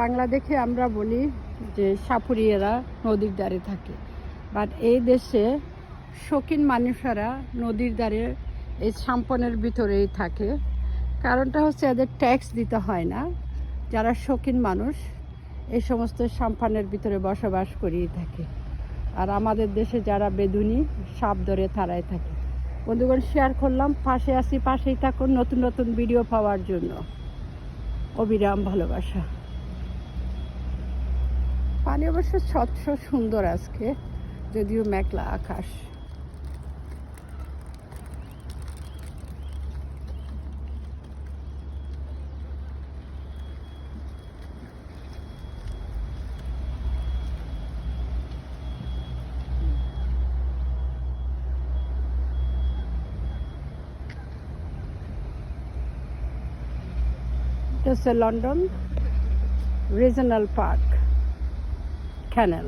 বাংলা দেখে আমরা বলি যে সাপুরিয়ারা নদীর ধারে থাকে, বাট এই দেশে শৌখিন মানুষেরা নদীর ধারে এই সাম্পনের ভিতরেই থাকে। কারণটা হচ্ছে এদের ট্যাক্স দিতে হয় না। যারা শৌখিন মানুষ এই সমস্ত সাম্পানের ভিতরে বসবাস করেই থাকে। আর আমাদের দেশে যারা বেদুনি সাপ ধরে তারাই থাকে। বন্ধুগণ, শেয়ার করলাম, পাশে আছি, পাশেই থাকুন নতুন নতুন ভিডিও পাওয়ার জন্য। অবিরাম ভালোবাসা। পানি অবশ্য স্বচ্ছ সুন্দর আজকে, যদিও মেঘলা আকাশ। এটা হচ্ছে লন্ডন রিজনাল পার্ক ক্যানেল।